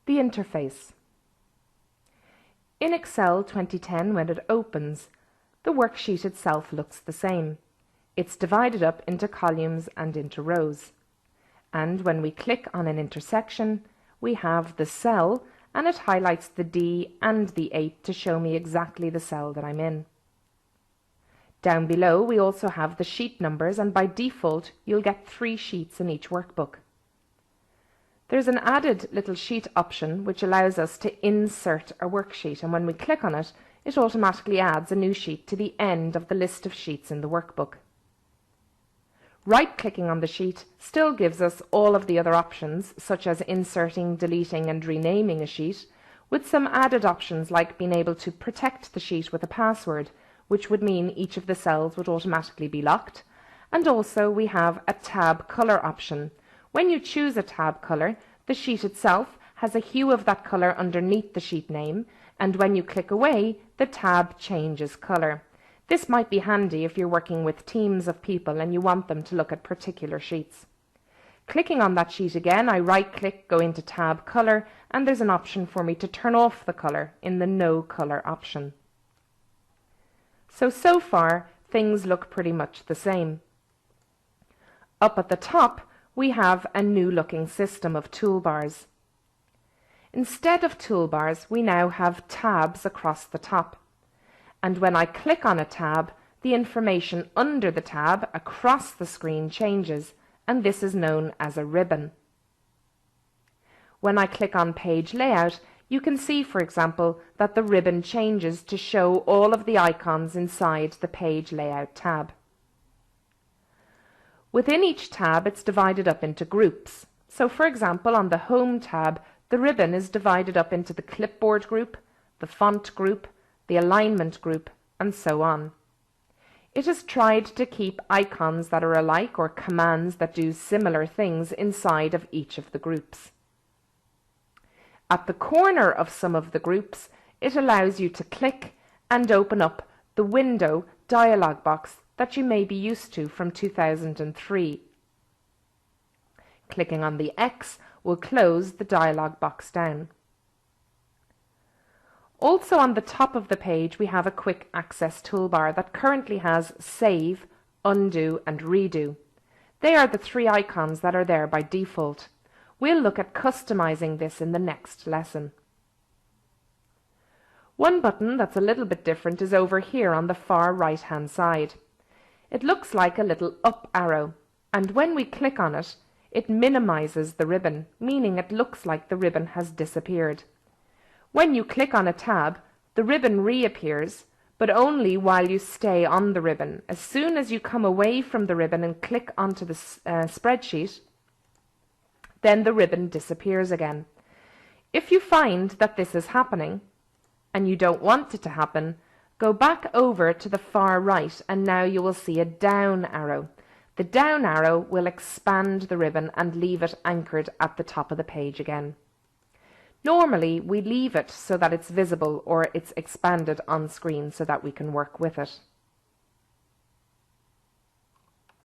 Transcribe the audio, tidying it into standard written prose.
The interface. In Excel 2010, when it opens, the worksheet itself looks the same. It's divided up into columns and into rows. And when we click on an intersection, we have the cell, and it highlights the D and the 8 to show me exactly the cell that I'm in. Down below we also have the sheet numbers, and by default you'll get 3 sheets in each workbook. There's an added little sheet option which allows us to insert a worksheet, and when we click on it, it automatically adds a new sheet to the end of the list of sheets in the workbook. Right-clicking on the sheet still gives us all of the other options, such as inserting, deleting and renaming a sheet, with some added options like being able to protect the sheet with a password, which would mean each of the cells would automatically be locked. And also we have a tab color option. When you choose a tab color, the sheet itself has a hue of that color underneath the sheet name, and when you click away, the tab changes color. This might be handy if you're working with teams of people and you want them to look at particular sheets. Clicking on that sheet again, I right-click, go into Tab Color, and there's an option for me to turn off the color in the No Color option. So far, things look pretty much the same. Up at the top, we have a new-looking system of toolbars. Instead of toolbars, we now have tabs across the top. And when I click on a tab, the information under the tab across the screen changes, and this is known as a ribbon. When I click on Page Layout, you can see, for example, that the ribbon changes to show all of the icons inside the Page Layout tab. Within each tab, it's divided up into groups. So, for example, on the Home tab, the ribbon is divided up into the Clipboard group, the Font group, the Alignment group, and so on. It has tried to keep icons that are alike or commands that do similar things inside of each of the groups. At the corner of some of the groups, it allows you to click and open up the window dialog box that you may be used to from 2003. Clicking on the X will close the dialog box down. Also on the top of the page we have a quick access toolbar that currently has Save, Undo and Redo. They are the 3 icons that are there by default. We'll look at customizing this in the next lesson. One button that's a little bit different is over here on the far right hand side. It looks like a little up arrow, and when we click on it, it minimizes the ribbon, meaning it looks like the ribbon has disappeared. When you click on a tab, the ribbon reappears, but only while you stay on the ribbon. As soon as you come away from the ribbon and click onto the spreadsheet, then the ribbon disappears again. If you find that this is happening, and you don't want it to happen, go back over to the far right, and now you will see a down arrow. The down arrow will expand the ribbon and leave it anchored at the top of the page again. Normally we leave it so that it's visible or it's expanded on screen so that we can work with it.